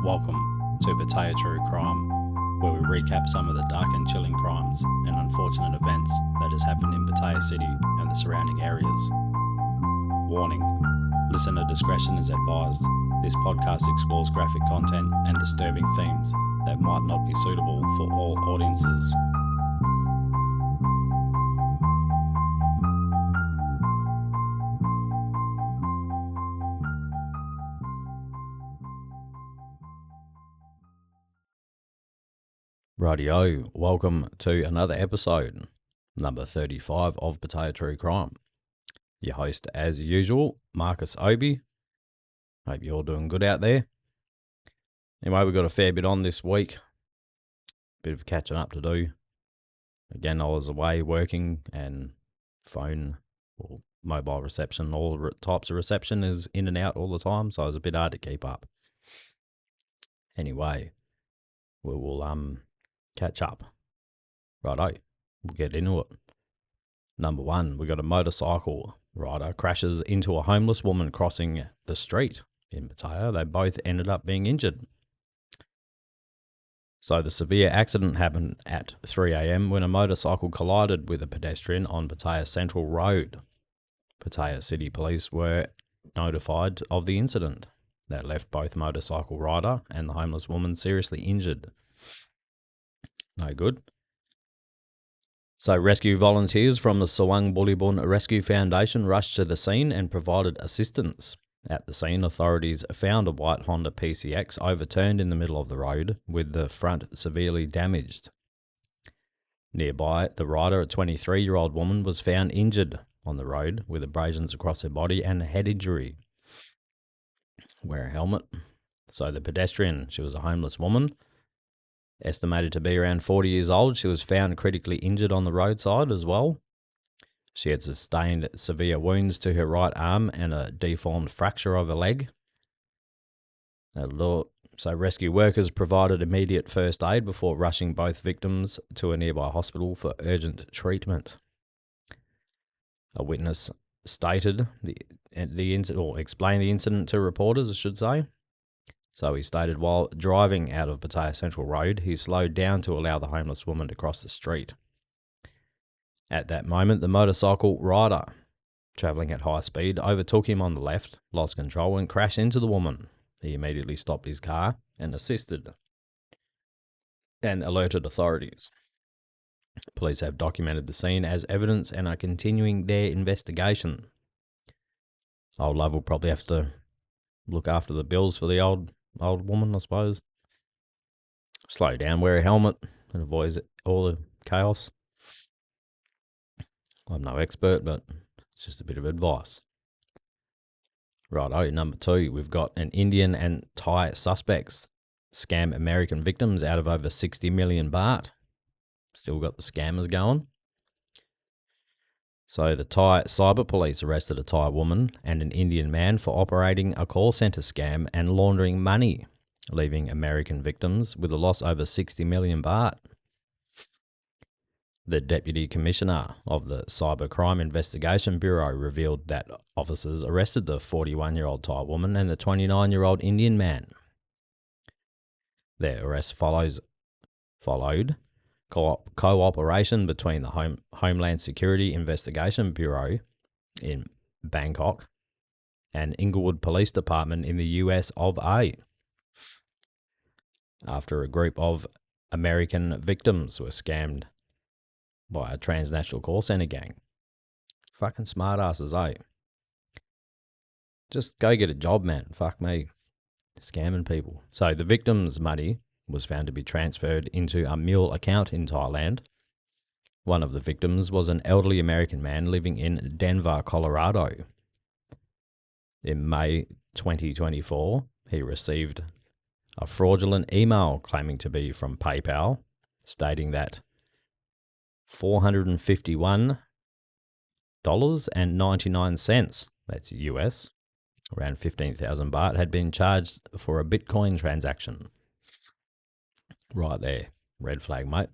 Welcome to Pattaya True Crime, where we recap some of the dark and chilling crimes and unfortunate events that has happened in Pattaya City and the surrounding areas. Warning: listener discretion is advised. This podcast explores graphic content and disturbing themes that might not be suitable for all audiences. Rightio, welcome to another episode, number 35 of Pattaya True Crime. Your host, as usual, Marcus Obi. Hope you're all doing good out there. Anyway, we've got a fair bit on this week. Bit of catching up to do. Again, I was away working and phone or mobile reception, all types of reception is in and out all the time, so it was a bit hard to keep up. Anyway, we will catch up. Righto, we'll get into it. Number one, we got a motorcycle rider crashes into a homeless woman crossing the street in Pattaya. They both ended up being injured. So the severe accident happened at 3 a.m. when a motorcycle collided with a pedestrian on Pattaya Central Road. Pattaya City Police were notified of the incident. That left both motorcycle rider and the homeless woman seriously injured. No good. So rescue volunteers from the Sawang Bulibun Rescue Foundation rushed to the scene and provided assistance. At the scene, authorities found a white Honda PCX overturned in the middle of the road, with the front severely damaged. Nearby, the rider, a 23-year-old woman, was found injured on the road with abrasions across her body and a head injury. Wear a helmet. So the pedestrian, she was a homeless woman, estimated to be around 40 years old. She was found critically injured on the roadside as well. She had sustained severe wounds to her right arm and a deformed fracture of a leg. So rescue workers provided immediate first aid before rushing both victims to a nearby hospital for urgent treatment. A witness stated the incident, or explained the incident to reporters, I should say. So he stated, while driving out of Pattaya Central Road, he slowed down to allow the homeless woman to cross the street. At that moment, the motorcycle rider, travelling at high speed, overtook him on the left, lost control and crashed into the woman. He immediately stopped his car and assisted and alerted authorities. Police have documented the scene as evidence and are continuing their investigation. Old love will probably have to look after the bills for the old woman, I suppose. Slow down, wear a helmet, and avoid all the chaos. I'm no expert, but it's just a bit of advice. Righto, number two, we've got an Indian and Thai suspects scam American victims out of over 60 million baht. Still got the scammers going. So the Thai cyber police arrested a Thai woman and an Indian man for operating a call centre scam and laundering money, leaving American victims with a loss over 60 million baht. The Deputy Commissioner of the Cybercrime Investigation Bureau revealed that officers arrested the 41-year-old Thai woman and the 29-year-old Indian man. Their arrest followed cooperation between the Homeland Security Investigation Bureau in Bangkok and Inglewood Police Department in the US of A. After a group of American victims were scammed by a transnational call centre gang. Fucking smartasses, eh? Just go get a job, man. Fuck me. Scamming people. So the victims' money was found to be transferred into a mule account in Thailand. One of the victims was an elderly American man living in Denver, Colorado. In May 2024, he received a fraudulent email claiming to be from PayPal, stating that $451.99, that's US, around 15,000 baht, had been charged for a Bitcoin transaction. Right there, red flag, mate.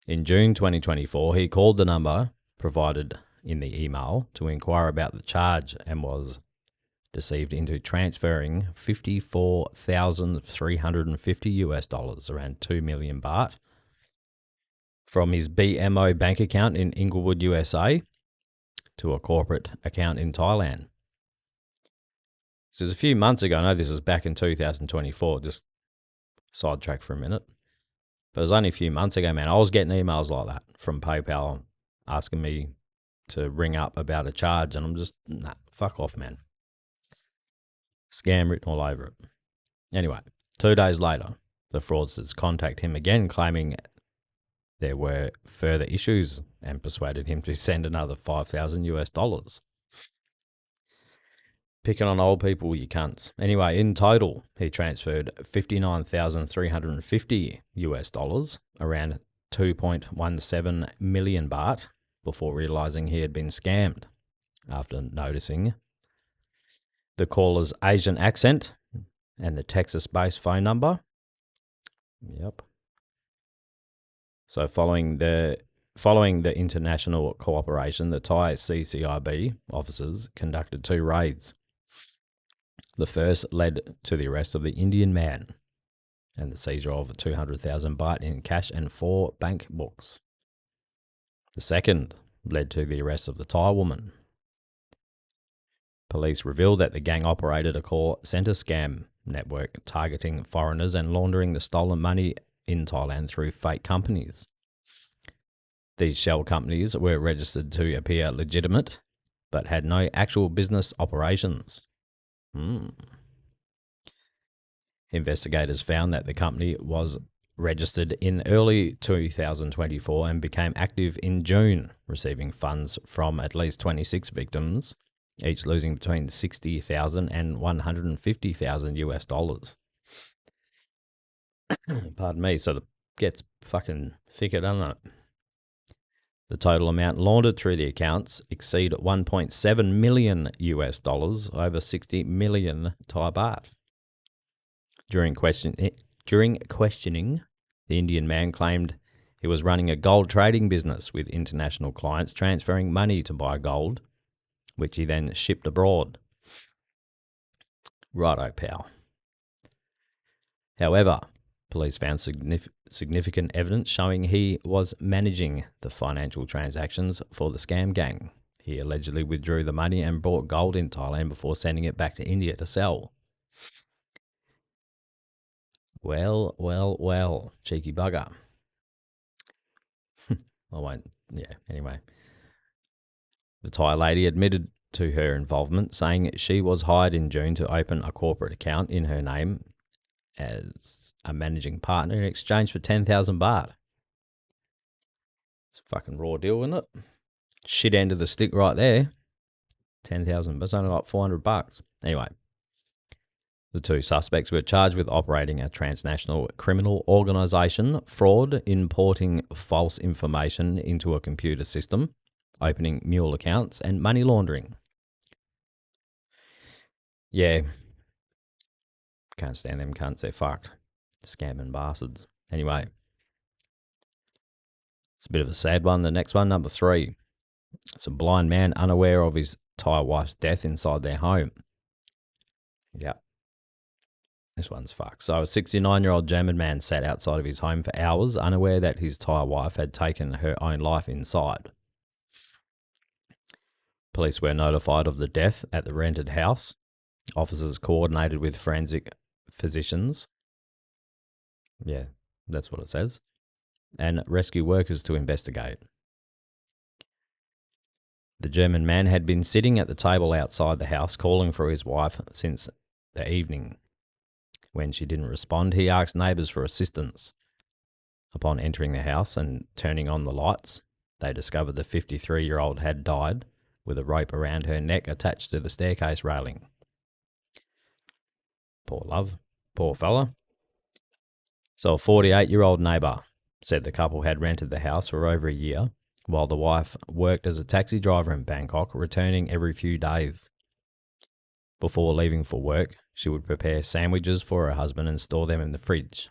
In June 2024, he called the number provided in the email to inquire about the charge and was deceived into transferring $54,350, around 2 million baht, from his BMO bank account in Inglewood, USA, to a corporate account in Thailand. This is a few months ago. I know this is back in 2024, just sidetrack for a minute. But it was only a few months ago, man. I was getting emails like that from PayPal asking me to ring up about a charge, and I'm just, nah, fuck off, man. Scam written all over it. Anyway, 2 days later, the fraudsters contact him again, claiming there were further issues, and persuaded him to send another $5,000. Picking on old people, you cunts. Anyway, in total, he transferred $59,350, around 2.17 million baht, before realizing he had been scammed. After noticing the caller's Asian accent and the Texas-based phone number. Yep. So following the international cooperation, the Thai CCIB officers conducted 2 raids. The first led to the arrest of the Indian man and the seizure of 200,000 baht in cash and 4 bank books. The second led to the arrest of the Thai woman. Police revealed that the gang operated a call centre scam network targeting foreigners and laundering the stolen money in Thailand through fake companies. These shell companies were registered to appear legitimate, but had no actual business operations. Investigators found that the company was registered in early 2024 and became active in June, receiving funds from at least 26 victims, each losing between $60,000 and $150,000. Pardon me. So it gets fucking thicker, doesn't it? The total amount laundered through the accounts exceed $1.7 million, over 60 million Thai baht. During questioning, the Indian man claimed he was running a gold trading business with international clients, transferring money to buy gold, which he then shipped abroad. Righto, pal. However, police found significant evidence showing he was managing the financial transactions for the scam gang. He allegedly withdrew the money and bought gold in Thailand before sending it back to India to sell. Well, cheeky bugger. Anyway. The Thai lady admitted to her involvement, saying she was hired in June to open a corporate account in her name as a managing partner in exchange for 10,000 baht. It's a fucking raw deal, isn't it? Shit end of the stick right there. 10,000, but it's only like $400. Anyway, the 2 suspects were charged with operating a transnational criminal organisation, fraud, importing false information into a computer system, opening mule accounts, and money laundering. Yeah. Can't stand them cunts. They're fucked. Scamming bastards. Anyway. It's a bit of a sad one. The next one, number 3. It's a blind man unaware of his Thai wife's death inside their home. Yeah. This one's fucked. So a 69-year-old German man sat outside of his home for hours, unaware that his Thai wife had taken her own life inside. Police were notified of the death at the rented house. Officers coordinated with forensic physicians. Yeah, that's what it says. And rescue workers to investigate. The German man had been sitting at the table outside the house calling for his wife since the evening. When she didn't respond, he asked neighbours for assistance. Upon entering the house and turning on the lights, they discovered the 53-year-old had died with a rope around her neck attached to the staircase railing. Poor love. Poor fella. So a 48-year-old neighbour said the couple had rented the house for over a year, while the wife worked as a taxi driver in Bangkok, returning every few days. Before leaving for work, she would prepare sandwiches for her husband and store them in the fridge.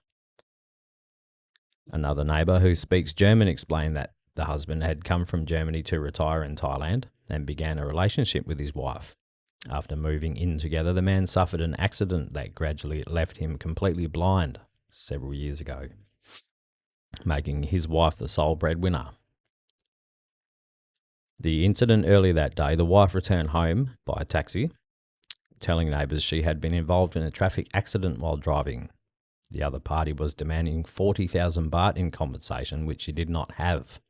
Another neighbour who speaks German explained that the husband had come from Germany to retire in Thailand and began a relationship with his wife. After moving in together, the man suffered an accident that gradually left him completely blind several years ago, making his wife the sole breadwinner. The incident earlier that day, the wife returned home by taxi, telling neighbours she had been involved in a traffic accident while driving. The other party was demanding 40,000 baht in compensation, which she did not have.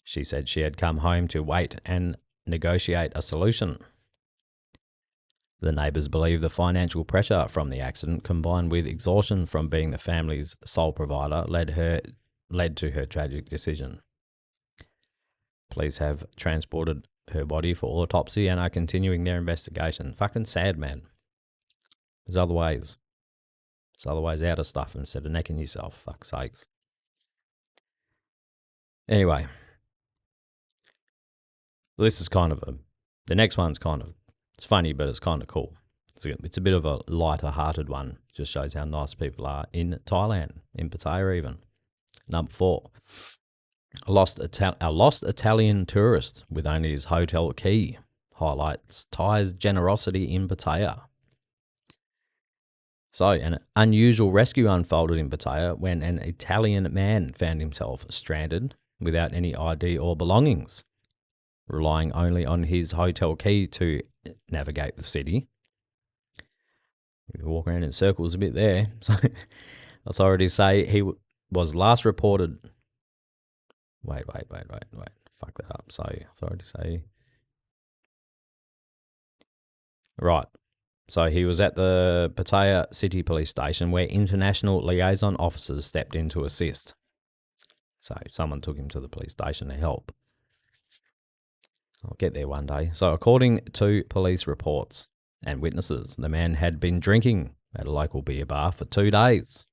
She said she had come home to wait and negotiate a solution. The neighbours believe the financial pressure from the accident, combined with exhaustion from being the family's sole provider, led to her tragic decision. Police have transported her body for autopsy and are continuing their investigation. Fucking sad, man. There's other ways. There's other ways out of stuff instead of necking yourself. Fuck's sakes. Anyway, this is kind of the next one's kind of, it's funny, but it's kind of cool. It's a bit of a lighter hearted one. Just shows how nice people are in Thailand, in Pattaya even. Number 4. A lost Italian tourist with only his hotel key highlights Thai's generosity in Pattaya. So, an unusual rescue unfolded in Pattaya when an Italian man found himself stranded without any ID or belongings, relying only on his hotel key to navigate the city. You walk around in circles a bit there. So, authorities say he was last reported. Wait. Fuck that up. So, authorities say. Right. So, he was at the Pattaya City Police Station where international liaison officers stepped in to assist. So, someone took him to the police station to help. I'll get there one day. So, according to police reports and witnesses, the man had been drinking at a local beer bar for 2 days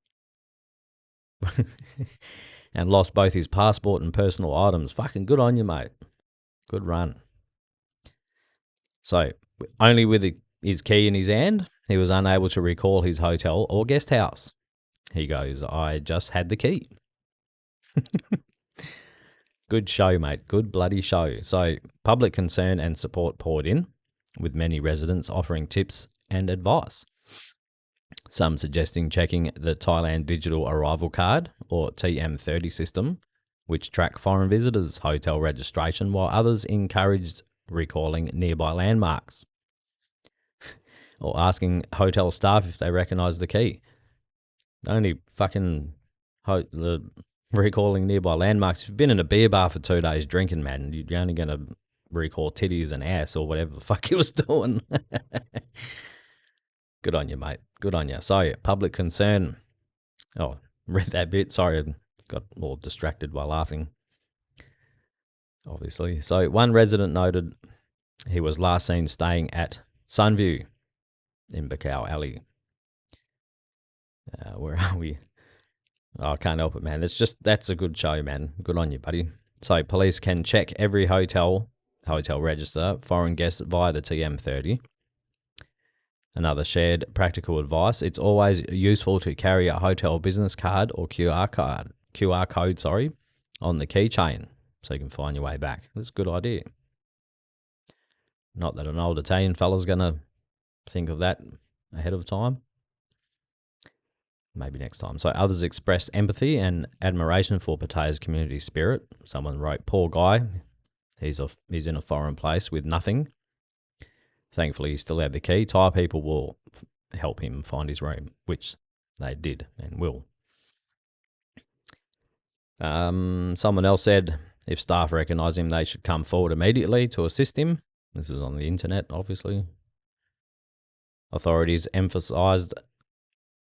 and lost both his passport and personal items. Fucking good on you, mate. Good run. So, only with his key in his hand, he was unable to recall his hotel or guest house. He goes, I just had the key. Good show, mate. Good bloody show. So, public concern and support poured in, with many residents offering tips and advice. Some suggesting checking the Thailand Digital Arrival Card, or TM30 system, which track foreign visitors' hotel registration, while others encouraged recalling nearby landmarks or asking hotel staff if they recognise the key. Only fucking recalling nearby landmarks. If you've been in a beer bar for 2 days drinking, man, you're only going to recall titties and ass or whatever the fuck he was doing. Good on you, mate. Good on you. So, public concern. Oh, read that bit. Sorry, I got all distracted while laughing. Obviously. So, one resident noted he was last seen staying at Sunview in Bacau Alley. Where are we? Oh, I can't help it, man. That's a good show, man. Good on you, buddy. So, police can check every hotel register foreign guests via the TM30. Another shared practical advice: it's always useful to carry a hotel business card or QR code, on the keychain so you can find your way back. That's a good idea. Not that an old Italian fella's going to think of that ahead of time. Maybe next time. So others expressed empathy and admiration for Pattaya's community spirit. Someone wrote, poor guy, he's in a foreign place with nothing. Thankfully, he still had the key. Thai people will help him find his room, which they did and will. Someone else said if staff recognise him, they should come forward immediately to assist him. This is on the internet, obviously. Authorities emphasised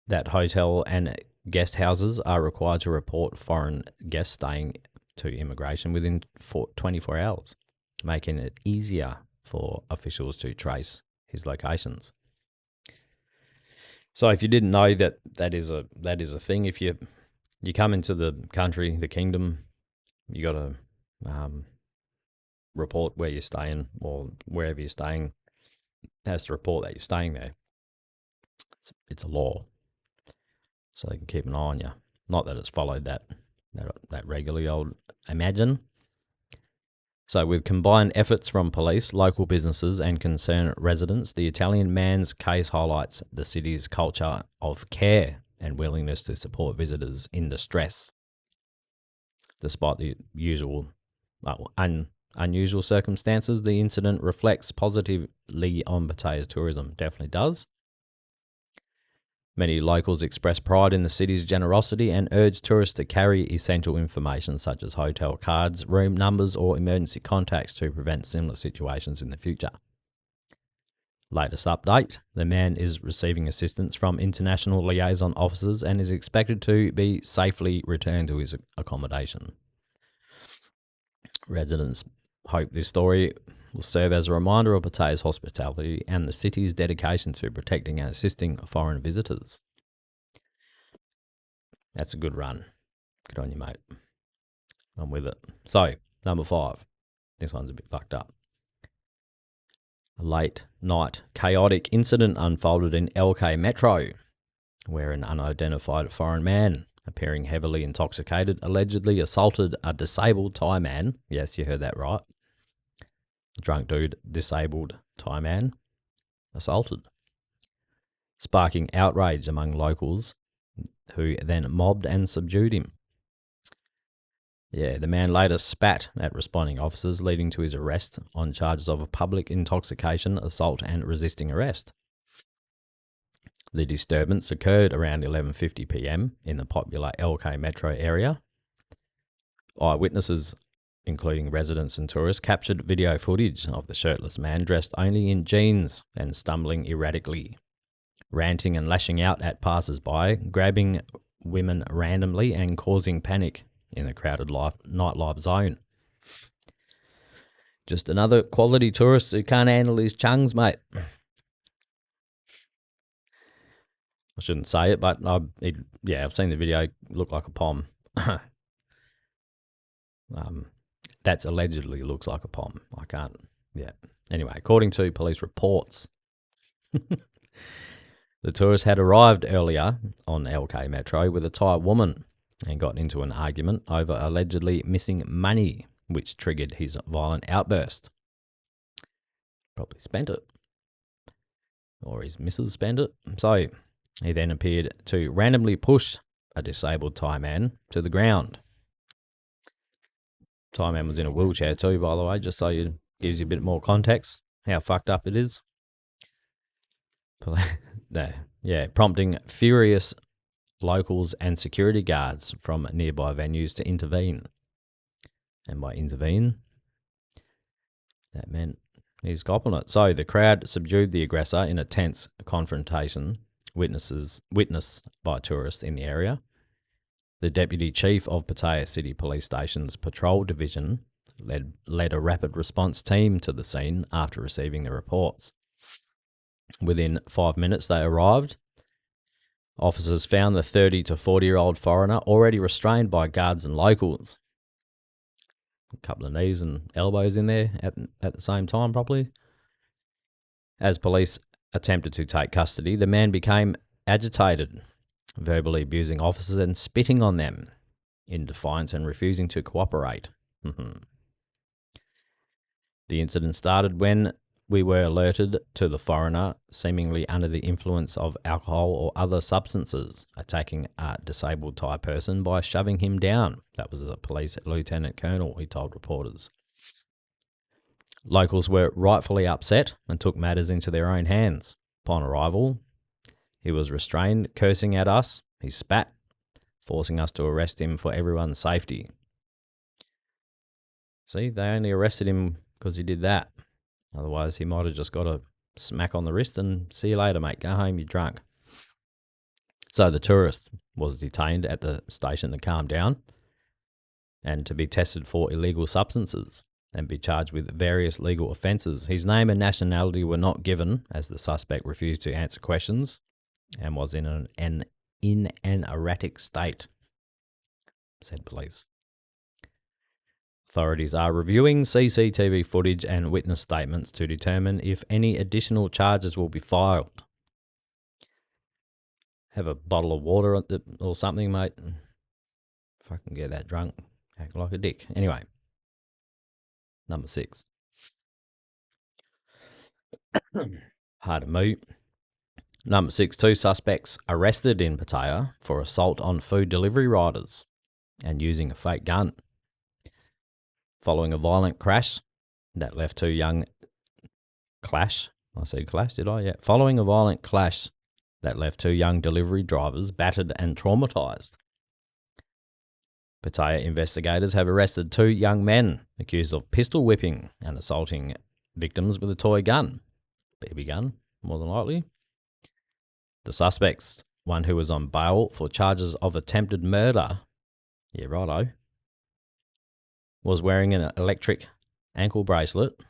that hotel and guest houses are required to report foreign guests staying to immigration within 24 hours, making it easier for officials to trace his locations. So if you didn't know that is a thing, if you come into the country, the kingdom, you got to report where you're staying, or wherever you're staying has to report that you're staying there. It's a law, so they can keep an eye on you. Not that it's followed that regularly, I would imagine. So, with combined efforts from police, local businesses, and concerned residents, the Italian man's case highlights the city's culture of care and willingness to support visitors in distress. Despite the unusual circumstances, the incident reflects positively on Pattaya's tourism. Definitely does. Many locals express pride in the city's generosity and urge tourists to carry essential information such as hotel cards, room numbers, or emergency contacts to prevent similar situations in the future. Latest update, the man is receiving assistance from international liaison officers and is expected to be safely returned to his accommodation. Residents hope this story will serve as a reminder of Pattaya's hospitality and the city's dedication to protecting and assisting foreign visitors. That's a good run. Good on you, mate. I'm with it. So, number 5. This one's a bit fucked up. A late night chaotic incident unfolded in LK Metro, where an unidentified foreign man, appearing heavily intoxicated, allegedly assaulted a disabled Thai man. Yes, you heard that right. Drunk dude, disabled Thai man, assaulted, sparking outrage among locals who then mobbed and subdued him. Yeah, the man later spat at responding officers, leading to his arrest on charges of public intoxication, assault, and resisting arrest. The disturbance occurred around 11:50 p.m. in the popular LK Metro area. Eyewitnesses, including residents and tourists, captured video footage of the shirtless man dressed only in jeans and stumbling erratically, ranting and lashing out at passers-by, grabbing women randomly and causing panic in the crowded nightlife zone. Just another quality tourist who can't handle his chungs, mate. I shouldn't say it, but I've seen the video. Look like a pom. That's allegedly looks like a pom. I can't. Yeah. Anyway, according to police reports, the tourist had arrived earlier on LK Metro with a Thai woman and got into an argument over allegedly missing money, which triggered his violent outburst. Probably spent it. Or his missus spent it. So he then appeared to randomly push a disabled Thai man to the ground. Thai man was in a wheelchair too, by the way, just so it gives you a bit more context how fucked up it is. Prompting furious locals and security guards from nearby venues to intervene. And by intervene, that meant he's copping it. So the crowd subdued the aggressor in a tense confrontation witnessed by tourists in the area. The deputy chief of Pattaya City Police Station's patrol division led a rapid response team to the scene after receiving the reports. Within 5 minutes they arrived. Officers found the 30 to 40-year-old foreigner already restrained by guards and locals. A couple of knees and elbows in there at the same time, probably. As police attempted to take custody, the man became agitated, verbally abusing officers and spitting on them in defiance and refusing to cooperate. The incident started when we were alerted to the foreigner seemingly under the influence of alcohol or other substances, attacking a disabled Thai person by shoving him down. That was the police lieutenant colonel, he told reporters. Locals were rightfully upset and took matters into their own hands. Upon arrival, he was restrained, cursing at us. He spat, forcing us to arrest him for everyone's safety. See, they only arrested him because he did that. Otherwise, he might have just got a smack on the wrist and see you later, mate. Go home, you're drunk. So the tourist was detained at the station to calm down and to be tested for illegal substances and be charged with various legal offences. His name and nationality were not given as the suspect refused to answer questions and was in an erratic state, said police. Authorities are reviewing CCTV footage and witness statements to determine if any additional charges will be filed. Have a bottle of water or something, mate. Fucking get that drunk. Act like a dick. Anyway. Number 6. Hard to move. Number 6, 2 suspects arrested in Pattaya for assault on food delivery riders and using a fake gun. Following a violent crash that left 2 young Following a violent clash that left 2 young delivery drivers battered and traumatised. Pattaya investigators have arrested 2 young men accused of pistol whipping and assaulting victims with a toy gun. BB gun, more than likely. The suspects, one who was on bail for charges of attempted murder, yeah, righto, was wearing an electric ankle bracelet,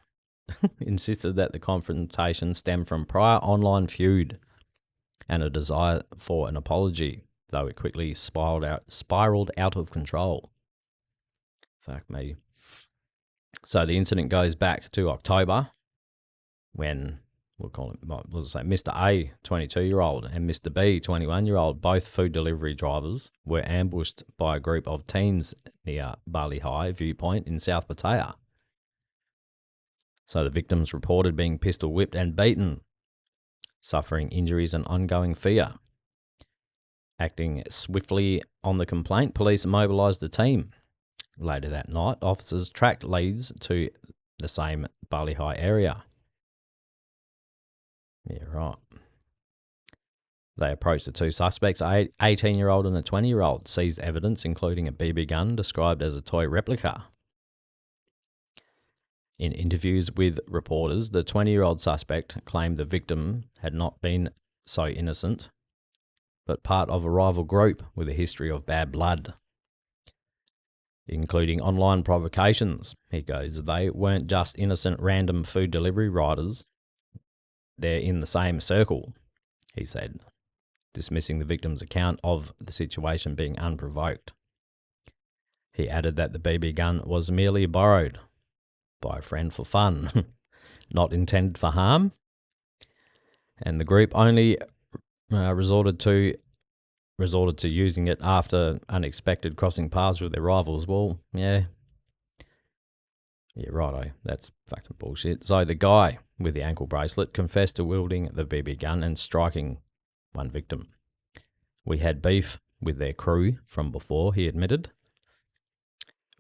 insisted that the confrontation stemmed from prior online feud and a desire for an apology, though it quickly spiraled out of control. Fuck me. So the incident goes back to October when, we'll call him, Mr. A, 22-year-old, and Mr. B, 21-year-old, both food delivery drivers, were ambushed by a group of teens near Bali High Viewpoint in South Pattaya. So the victims reported being pistol whipped and beaten, suffering injuries and ongoing fear. Acting swiftly on the complaint, police mobilised a team. Later that night, officers tracked leads to the same Bali High area. Yeah, right. They approached the 2 suspects, an 18-year-old and a 20-year-old, seized evidence including a BB gun described as a toy replica. In interviews with reporters, the 20-year-old suspect claimed the victim had not been so innocent, but part of a rival group with a history of bad blood, including online provocations. He goes, they weren't just innocent random food delivery riders. They're in the same circle, he said, dismissing the victim's account of the situation being unprovoked. He added that the BB gun was merely borrowed by a friend for fun, not intended for harm, and the group only resorted to using it after unexpected crossing paths with their rivals. Well, yeah, righto, that's fucking bullshit. So the guy with the ankle bracelet confessed to wielding the BB gun and striking one victim. We had beef with their crew from before, he admitted.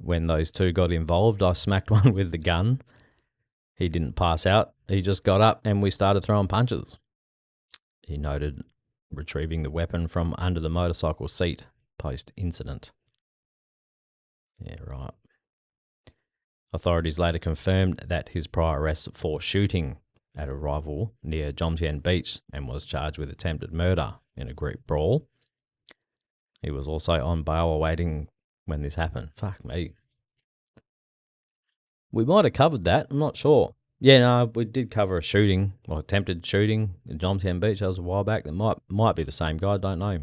When those 2 got involved, I smacked one with the gun. He didn't pass out. He just got up and we started throwing punches. He noted, retrieving the weapon from under the motorcycle seat post-incident. Yeah, right. Authorities later confirmed that his prior arrest for shooting at a rival near Jomtien Beach and was charged with attempted murder in a group brawl. He was also on bail awaiting when this happened. Fuck me. We might have covered that. I'm not sure. Yeah, no, we did cover a shooting, or attempted shooting at Jomtien Beach. That was a while back. That might be the same guy. Don't know.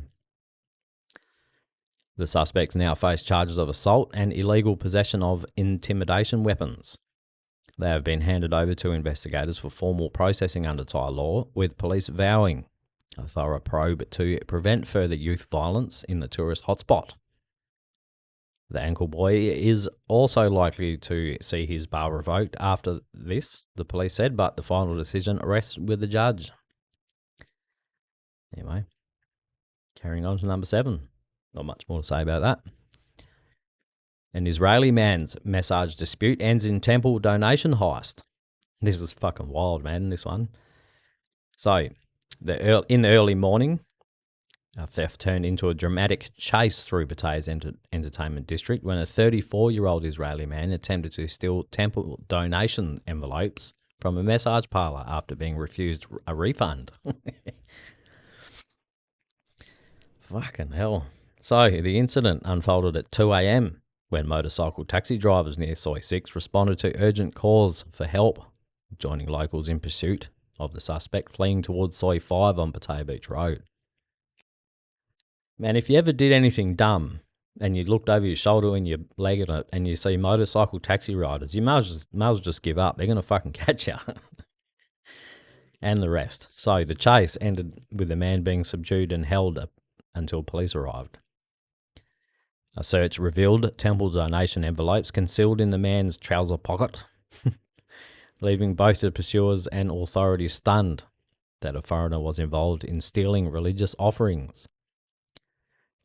The suspects now face charges of assault and illegal possession of intimidation weapons. They have been handed over to investigators for formal processing under Thai law, with police vowing a thorough probe to prevent further youth violence in the tourist hotspot. The ankle boy is also likely to see his bail revoked after this, the police said, but the final decision rests with the judge. Anyway, carrying on to number 7. Not much more to say about that. An Israeli man's massage dispute ends in temple donation heist. This is fucking wild, man, this one. So, in the early morning, a theft turned into a dramatic chase through Pattaya's entertainment district when a 34-year-old Israeli man attempted to steal temple donation envelopes from a massage parlour after being refused a refund. Fucking hell. So, the incident unfolded at 2 a.m. when motorcycle taxi drivers near Soi 6 responded to urgent calls for help, joining locals in pursuit of the suspect fleeing towards Soi 5 on Pattaya Beach Road. Man, if you ever did anything dumb and you looked over your shoulder and you leg it and you see motorcycle taxi riders, you might as well just give up. They're going to fucking catch you. And the rest. So the chase ended with the man being subdued and held up until police arrived. A search revealed temple donation envelopes concealed in the man's trouser pocket. leaving both the pursuers and authorities stunned that a foreigner was involved in stealing religious offerings.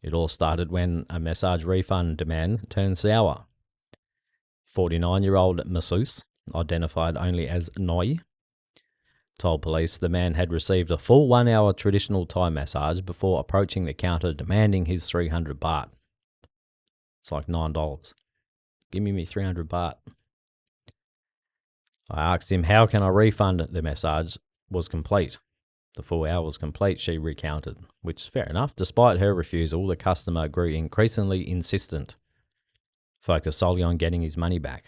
It all started when a massage refund demand turned sour. 49-year-old masseuse, identified only as Noi, told police the man had received a full 1-hour traditional Thai massage before approaching the counter demanding his 300 baht. It's like $9. Give me 300 baht. I asked him, how can I refund? The massage was complete. The full hour was complete, she recounted, which is fair enough. Despite her refusal, the customer grew increasingly insistent, focused solely on getting his money back.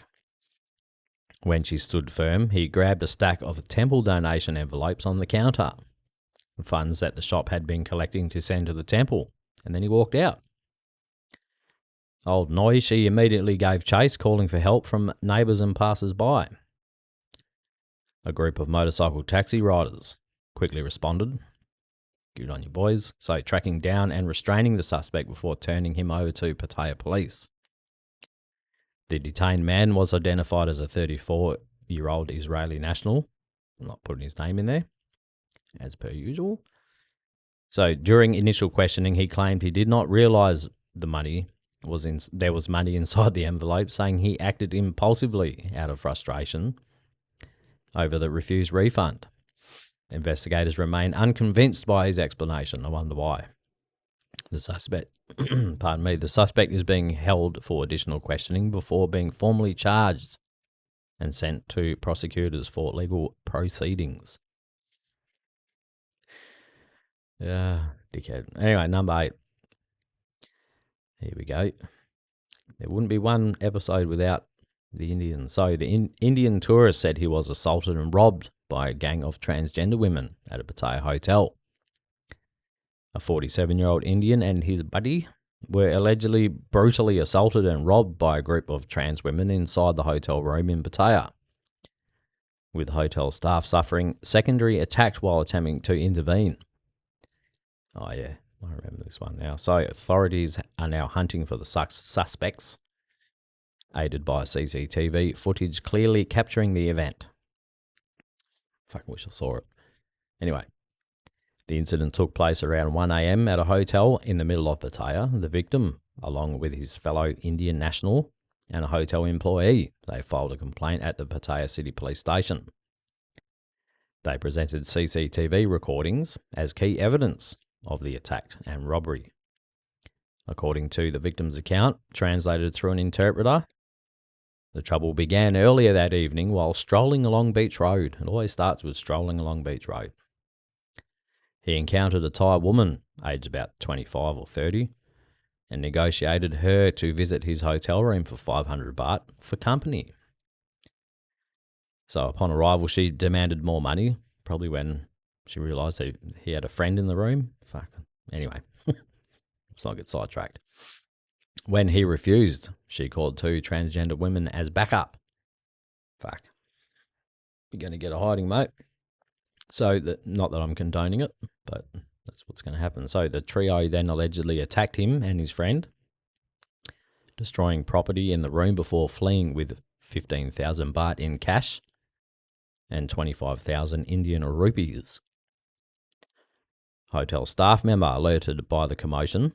When she stood firm, he grabbed a stack of temple donation envelopes on the counter, funds that the shop had been collecting to send to the temple, and then he walked out. Old Noi, she immediately gave chase, calling for help from neighbours and passers-by. A group of motorcycle taxi riders quickly responded. Good on you, boys. So tracking down and restraining the suspect before turning him over to Pattaya police. The detained man was identified as a 34-year-old Israeli national. I'm not putting his name in there, as per usual. So during initial questioning, he claimed he did not realise there was money inside the envelope, saying he acted impulsively out of frustration over the refused refund. Investigators remain unconvinced by his explanation. I wonder why. The suspect is being held for additional questioning before being formally charged and sent to prosecutors for legal proceedings. Dickhead. Anyway, number 8. Here we go. There wouldn't be one episode without the Indian. So the Indian tourist said he was assaulted and robbed by a gang of transgender women at a Pattaya hotel. A 47-year-old Indian and his buddy were allegedly brutally assaulted and robbed by a group of trans women inside the hotel room in Pattaya, with hotel staff suffering secondary attack while attempting to intervene. Oh yeah, I remember this one now. So authorities are now hunting for the suspects, aided by CCTV footage clearly capturing the event. Fucking wish I saw it. Anyway, the incident took place around 1 a.m. at a hotel in the middle of Pattaya. The victim, along with his fellow Indian national and a hotel employee, they filed a complaint at the Pattaya City Police Station. They presented CCTV recordings as key evidence of the attack and robbery. According to the victim's account, translated through an interpreter, the trouble began earlier that evening while strolling along Beach Road. It always starts with strolling along Beach Road. He encountered a Thai woman, aged about 25 or 30, and negotiated her to visit his hotel room for 500 baht for company. So upon arrival, she demanded more money, probably when she realised he had a friend in the room. Fuck. Anyway, let's not get sidetracked. When he refused, she called 2 transgender women as backup. Fuck. You're going to get a hiding, mate. So, not that I'm condoning it, but that's what's going to happen. So, the trio then allegedly attacked him and his friend, destroying property in the room before fleeing with 15,000 baht in cash and 25,000 Indian rupees. Hotel staff member, alerted by the commotion,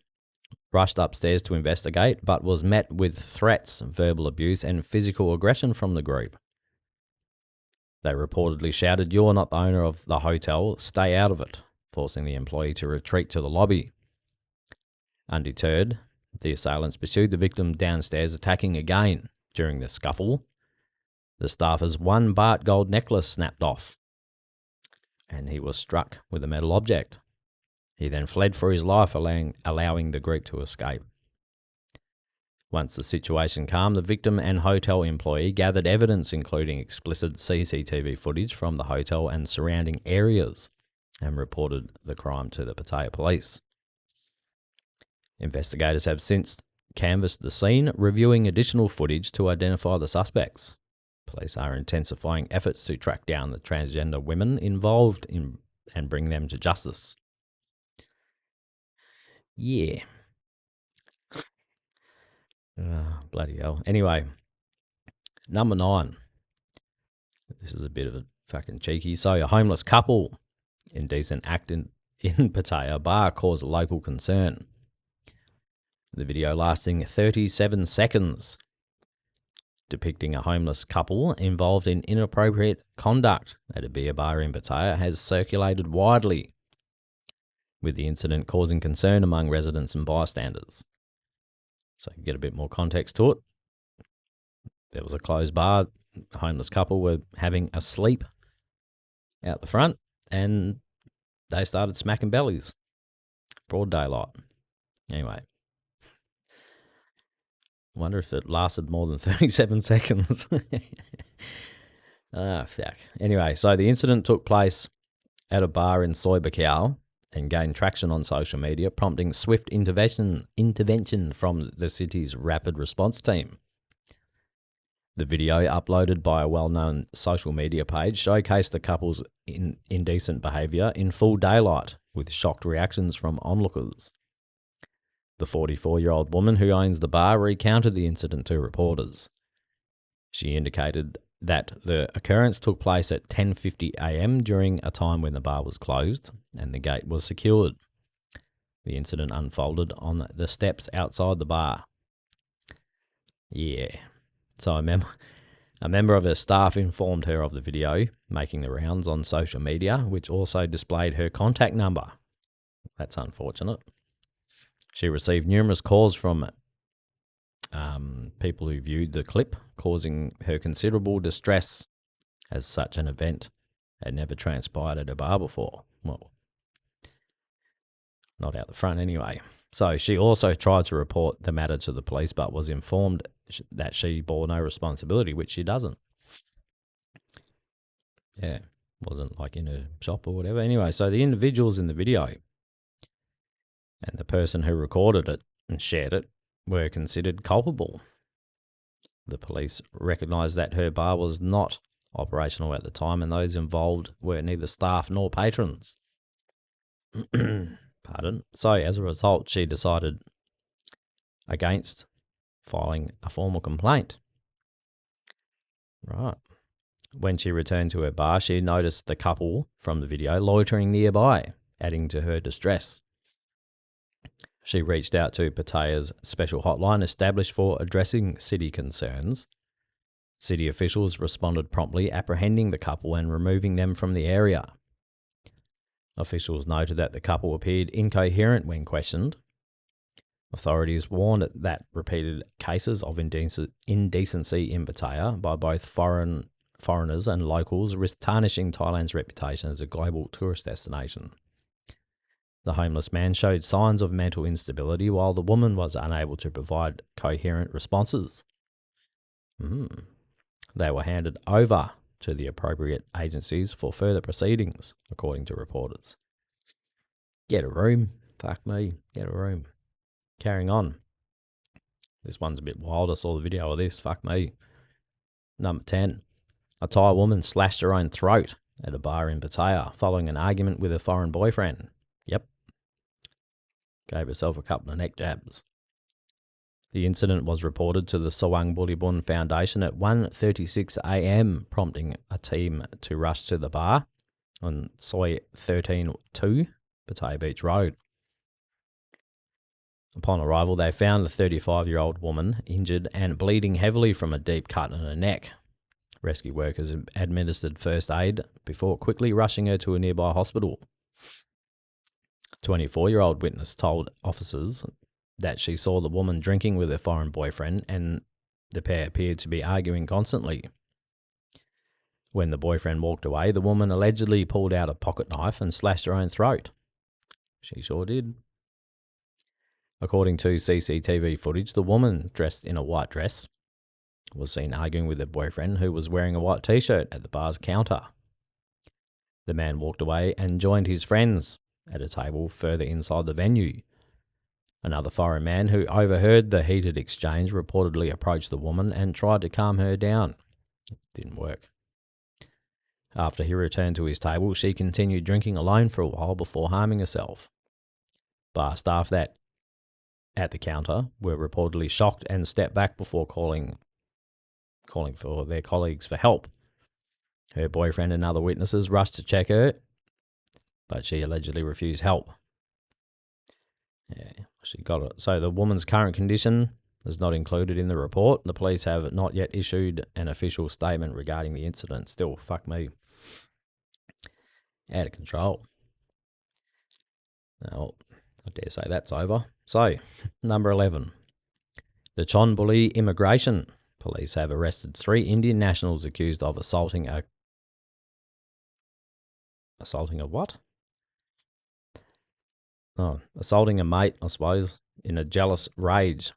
rushed upstairs to investigate, but was met with threats, verbal abuse, and physical aggression from the group. They reportedly shouted, "You're not the owner of the hotel, stay out of it," forcing the employee to retreat to the lobby. Undeterred, the assailants pursued the victim downstairs, attacking again. During the scuffle, the staffer's 1 baht gold necklace snapped off, and he was struck with a metal object. He then fled for his life, allowing the group to escape. Once the situation calmed, the victim and hotel employee gathered evidence, including explicit CCTV footage from the hotel and surrounding areas, and reported the crime to the Pattaya police. Investigators have since canvassed the scene, reviewing additional footage to identify the suspects. Police are intensifying efforts to track down the transgender women involved and bring them to justice. Yeah. Bloody hell. Anyway, number 9. This is a bit of a fucking cheeky. So, a homeless couple indecent act in Pattaya bar caused local concern. The video lasting 37 seconds, depicting a homeless couple involved in inappropriate conduct at a beer bar in Pattaya, has circulated widely, with the incident causing concern among residents and bystanders. So, get a bit more context to it. There was a closed bar. A homeless couple were having a sleep out the front, and they started smacking bellies. Broad daylight. Anyway. I wonder if it lasted more than 37 seconds. Fuck. Anyway, so the incident took place at a bar in Soy Bacau and gained traction on social media, prompting swift intervention from the city's rapid response team. The video, uploaded by a well-known social media page, showcased the couple's indecent behaviour in full daylight, with shocked reactions from onlookers. The 44-year-old woman who owns the bar recounted the incident to reporters. She indicated that the occurrence took place at 10:50 a.m. during a time when the bar was closed and the gate was secured. The incident unfolded on the steps outside the bar. Yeah. So a member of her staff informed her of the video, making the rounds on social media, which also displayed her contact number. That's unfortunate. She received numerous calls from people who viewed the clip, causing her considerable distress, as such an event had never transpired at a bar before. Well, not out the front anyway. So she also tried to report the matter to the police, but was informed that she bore no responsibility, which she doesn't. Yeah, wasn't like in a shop or whatever. Anyway, so the individuals in the video and the person who recorded it and shared it were considered culpable. The police recognised that her bar was not operational at the time, and those involved were neither staff nor patrons. Pardon. So, as a result, she decided against filing a formal complaint. Right. When she returned to her bar, she noticed the couple from the video loitering nearby, adding to her distress. She reached out to Pattaya's special hotline established for addressing city concerns. City officials responded promptly, apprehending the couple and removing them from the area. Officials noted that the couple appeared incoherent when questioned. Authorities warned that repeated cases of indecency in Pattaya by both foreigners and locals risk tarnishing Thailand's reputation as a global tourist destination. The homeless man showed signs of mental instability, while the woman was unable to provide coherent responses. They were handed over to the appropriate agencies for further proceedings, according to reporters. Get a room. Fuck me. Get a room. Carrying on. This one's a bit wild. I saw the video of this. Fuck me. Number 10. A Thai woman slashed her own throat at a bar in Pattaya following an argument with a foreign boyfriend. Yep. Gave herself a couple of neck jabs. The incident was reported to the Sawang Bulibun Foundation at 1:36 a.m, prompting a team to rush to the bar on Soi 13-2, Pattaya Beach Road. Upon arrival, they found the 35-year-old woman injured and bleeding heavily from a deep cut in her neck. Rescue workers administered first aid before quickly rushing her to a nearby hospital. 24-year-old witness told officers that she saw the woman drinking with her foreign boyfriend and the pair appeared to be arguing constantly. When the boyfriend walked away, the woman allegedly pulled out a pocket knife and slashed her own throat. She sure did. According to CCTV footage, the woman, dressed in a white dress, was seen arguing with her boyfriend, who was wearing a white t-shirt, at the bar's counter. The man walked away and joined his friends at a table further inside the venue. Another foreign man who overheard the heated exchange reportedly approached the woman and tried to calm her down. It didn't work. After he returned to his table, she continued drinking alone for a while before harming herself. Bar staff that at the counter were reportedly shocked and stepped back before calling for their colleagues for help. Her boyfriend and other witnesses rushed to check her, but she allegedly refused help. Yeah, she got it. So the woman's current condition is not included in the report. The police have not yet issued an official statement regarding the incident. Still, fuck me. Out of control. Now, I dare say that's over. So, number 11. The Chonburi Immigration Police have arrested 3 Indian nationals accused of assaulting a what? Oh, assaulting a mate, I suppose, in a jealous rage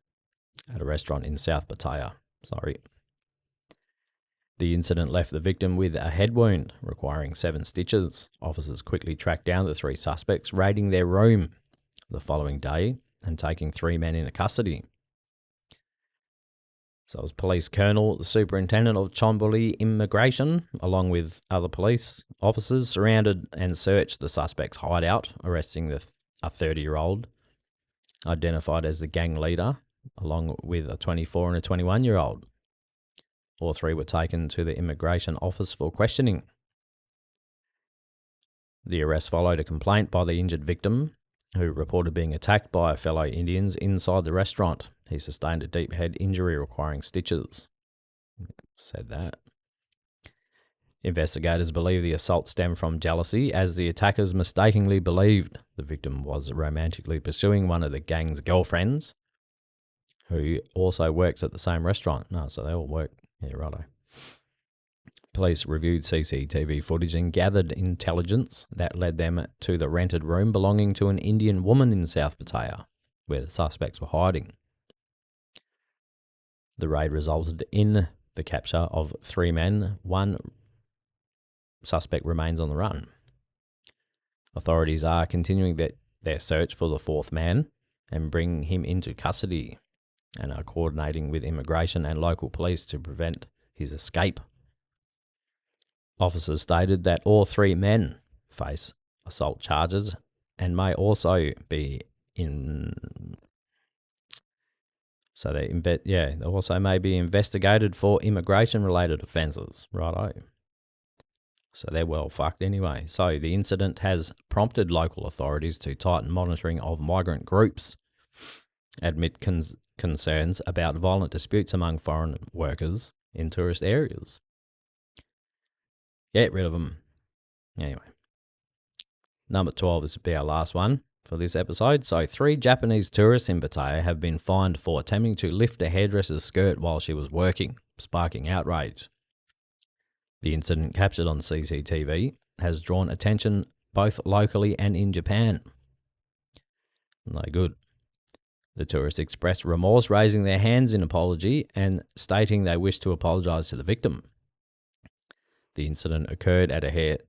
at a restaurant in South Pattaya. Sorry. The incident left the victim with a head wound requiring 7 stitches. Officers quickly tracked down the 3 suspects, raiding their room the following day and taking 3 men into custody. So it was Police Colonel, the Superintendent of Chonburi Immigration, along with other police officers, surrounded and searched the suspect's hideout, arresting a 30-year-old, identified as the gang leader, along with a 24 and a 21-year-old. All 3 were taken to the immigration office for questioning. The arrest followed a complaint by the injured victim, who reported being attacked by fellow Indians inside the restaurant. He sustained a deep head injury requiring stitches. Said that. Investigators believe the assault stemmed from jealousy, as the attackers mistakenly believed the victim was romantically pursuing one of the gang's girlfriends, who also works at the same restaurant. No, so they all work. Yeah, righto. Police reviewed CCTV footage and gathered intelligence that led them to the rented room belonging to an Indian woman in South Pattaya, where the suspects were hiding. The raid resulted in the capture of 3 men. 1 suspect remains on the run. Authorities are continuing their search for the 4th man and bringing him into custody, and are coordinating with immigration and local police to prevent his escape. Officers stated that all 3 men face assault charges and may also be they also may be investigated for immigration-related offences. Righto. So they're well fucked anyway. So the incident has prompted local authorities to tighten monitoring of migrant groups, amid concerns about violent disputes among foreign workers in tourist areas. Get rid of them. Anyway. Number 12 is be our last one for this episode. So 3 Japanese tourists in Pattaya have been fined for attempting to lift a hairdresser's skirt while she was working, sparking outrage. The incident, captured on CCTV, has drawn attention both locally and in Japan. No good. The tourists expressed remorse, raising their hands in apology and stating they wish to apologise to the victim. The incident occurred at a hair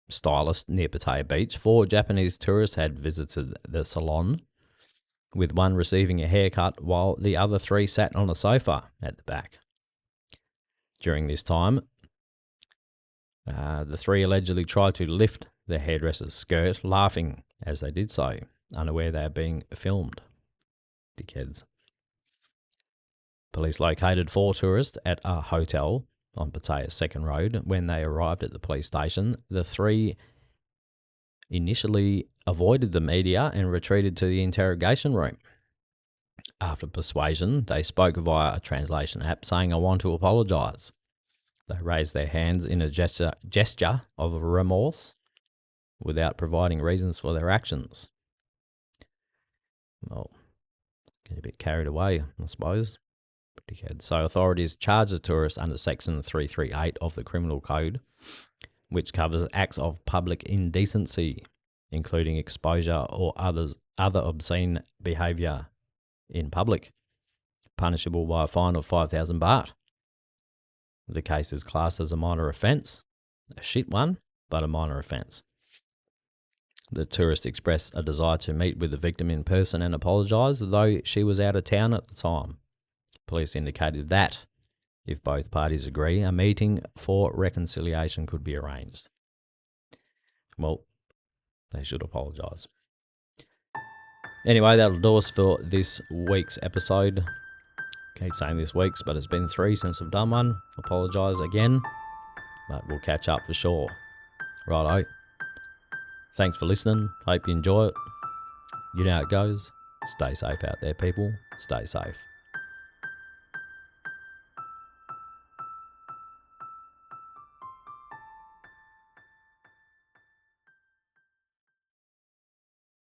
stylist near Pattaya Beach. 4 Japanese tourists had visited the salon, with 1 receiving a haircut while the other 3 sat on a sofa at the back. During this time, the 3 allegedly tried to lift the hairdresser's skirt, laughing as they did so, unaware they are being filmed. Dickheads. Police located 4 tourists at a hotel on Pattaya's Second Road. When they arrived at the police station, the 3 initially avoided the media and retreated to the interrogation room. After persuasion, they spoke via a translation app, saying, "I want to apologise." They raised their hands in a gesture of remorse without providing reasons for their actions. Well, get a bit carried away, I suppose. So authorities charged the tourist under Section 338 of the Criminal Code, which covers acts of public indecency, including exposure or other obscene behaviour in public, punishable by a fine of 5,000 baht. The case is classed as a minor offence, a shit one, but a minor offence. The tourist expressed a desire to meet with the victim in person and apologise, though she was out of town at the time. Police indicated that, if both parties agree, a meeting for reconciliation could be arranged. Well, they should apologise. Anyway, that'll do us for this week's episode. Keep saying this week's, but it's been 3 since I've done one. Apologise again. But we'll catch up for sure. Righto. Thanks for listening. Hope you enjoy it. You know how it goes. Stay safe out there, people. Stay safe.